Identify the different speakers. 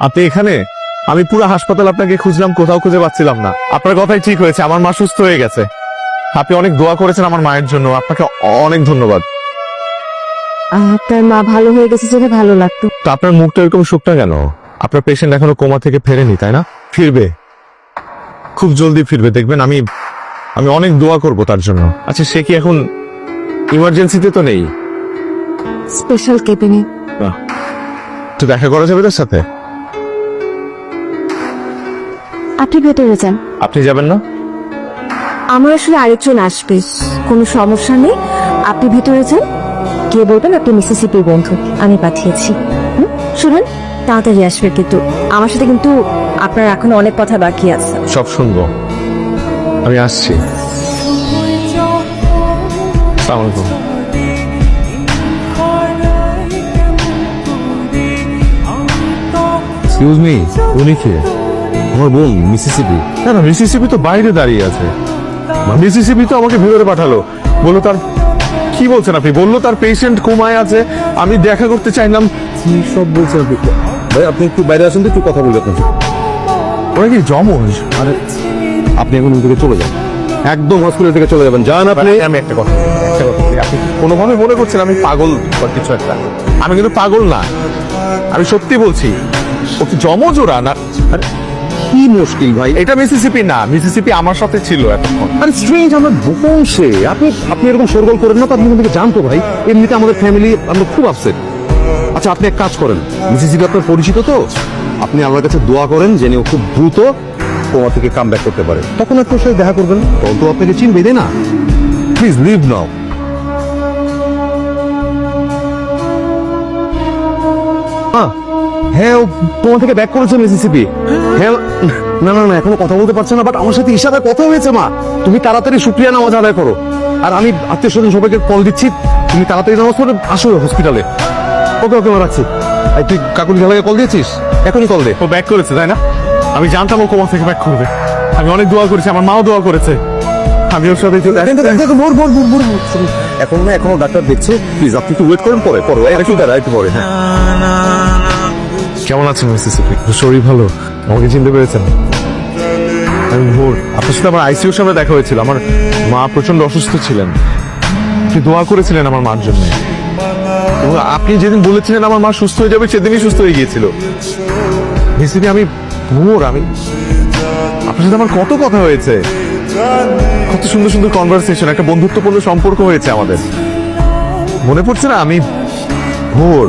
Speaker 1: আপনি এখানে? আমি পুরো হাসপাতাল আপনাকে খুঁজলাম, কোথাও খুঁজে পাচ্ছিলাম না। আপনার কথাই ঠিক হয়েছে, আমার মা সুস্থ হয়ে গেছে। আপনি অনেক দোয়া করেছেন আমার মায়ের জন্য, আপনাকে অনেক ধন্যবাদ।
Speaker 2: আপনার মা ভালো হয়ে গেছে জেনে ভালো লাগতো।
Speaker 1: তো আপনার মুখটা এরকম শুকনা কেন? আপনার পেশেন্ট এখনো কোমা থেকে ফেরেনি, তাই না? ফিরবে, খুব জলদি ফিরবে, দেখবেন। আমি অনেক দোয়া করব তার জন্য। আচ্ছা, সে কি এখন ইমার্জেন্সিতে তো নেই?
Speaker 2: স্পেশাল কেবিনে।
Speaker 1: তো দেখা করা যাবে তার সাথে?
Speaker 2: আপনি ভেতরে যান।
Speaker 1: আপনি যাবেন না?
Speaker 2: আমার আসলে আরেকজন আসবে, কোনো সমস্যা নেই, আপনি ভেতরে যান। কে বলবেন আপনি মিসিসিপির বন্ধু, আমি পাঠিয়েছি। শুনুন, তাড়াতাড়ি আসবে কিন্তু। আমার সাথে কিন্তু আপনার এখন অনেক কথা বাকি আছে।
Speaker 1: সব শুনবো, আমি আসছি। আসসালামু আলাইকুম। এক্সকিউজ মি, উনি কে?
Speaker 3: আমার বোন মিসিসিপি।
Speaker 1: না না, মিসিসিপি তো বাইরে দাঁড়িয়ে আছে। মিসিসিপি তো আমাকে ভেতরে পাঠালো, বললো তার, কি বলছেন আপনি? বললো তার পেশেন্ট কোমায় আছে, আমি দেখা করতে চাইলাম।
Speaker 3: কি সব বলছেন আপনি? ভাই আপনি একটু বাইরে আসেন তো, একটু কথা বলবেন।
Speaker 1: ওরা কি জমজ?
Speaker 3: আরে আপনি এখন ওই দিকে চলে যান, একদম হসপিটাল থেকে চলে যাবেন। যান আপনি।
Speaker 1: আমি একটা কথা বলি, আপনি কোনোভাবে মনে করছেন আমি পাগল বা কিছু একটা? আমি কিন্তু পাগল না, আমি সত্যি বলছি। ও কি জমজ ওরা না?
Speaker 3: আরে কি মুশকিল ভাই?
Speaker 1: এটা মিসিসিপি না, মিসিসিপি আমার সাথে ছিল এতক্ষণ।
Speaker 3: আরে স্ট্রেঞ্জ, আমরা বোন সে। আপনি এরকম শোরগোল করেন না তো, আপনি থেকে জানতো ভাই। এমনিতে আমাদের ফ্যামিলি, আমরা খুব আপসেট। আচ্ছা আপনি এক কাজ করেন, মিসিসিপি আপনার পরিচিত তো, আপনি আমার কাছে দোয়া করেন যেন ও খুব দ্রুত কোমা থেকে কাম ব্যাক করতে পারে। তখন একটু সাথে দেখা করবেন, তখন তো আপনাকে চিনবে, তাই না? প্লিজ লিভ নাও। হ্যাঁ, ও তোমার থেকে ব্যাক করেছে মিসিসিপি। হ্যাঁ, না না না, এখনো কথা বলতে পারছে না, বাট আমার সাথে ইশারায় কথা হয়েছে। মা, তুমি তাড়াতাড়ি শুকরিয়া নামাজ আদায় করো, আর আমি আত্মীয় স্বজন সবাইকে কল দিচ্ছি। তুমি তাড়াতাড়ি নামাজ পড়ে আসো হসপিটালে। ওকে ওকে, মা রাখছি। এই তুই কাকুর ঝালাকে কল দিয়েছিস? এখনই কল দে।
Speaker 1: ও ব্যাক করেছে, তাই না? আমি জানতাম ও কোমা থেকে ব্যাক করবে। আমি অনেক দোয়া করেছি, আমার মাও দোয়া করেছে। আমি ওর সাথে
Speaker 3: এখন না, এখনো ডাক্তার দেখছে। প্লিজ আপনি একটু ওয়েট করেন, পরে একটু দাঁড়া, একটু পরে। হ্যাঁ,
Speaker 1: কেমন আছেন মিসিসিপি? শরীর ভালো? আমাকে চিনতে পেরেছেন? আমি ভোর, আপনার সাথে আমার আইসিইউর সামনে দেখা হয়েছিল। আমার মা প্রচন্ড অসুস্থ ছিলেন, আপনি দোয়া করেছিলেন আমার মার জন্য। এবং আপনি যেদিন বলেছিলেন আমার মা সুস্থ হয়ে যাবে, সেদিনই সুস্থ হয়ে গিয়েছিল। মিসিসিপি, আমি ভোর, আপনার সাথে আমার কত কথা হয়েছে, কত সুন্দর সুন্দর কনভারসেশন, একটা বন্ধুত্বপূর্ণ সম্পর্ক হয়েছে আমাদের। মনে পড়ছে না? আমি ভোর।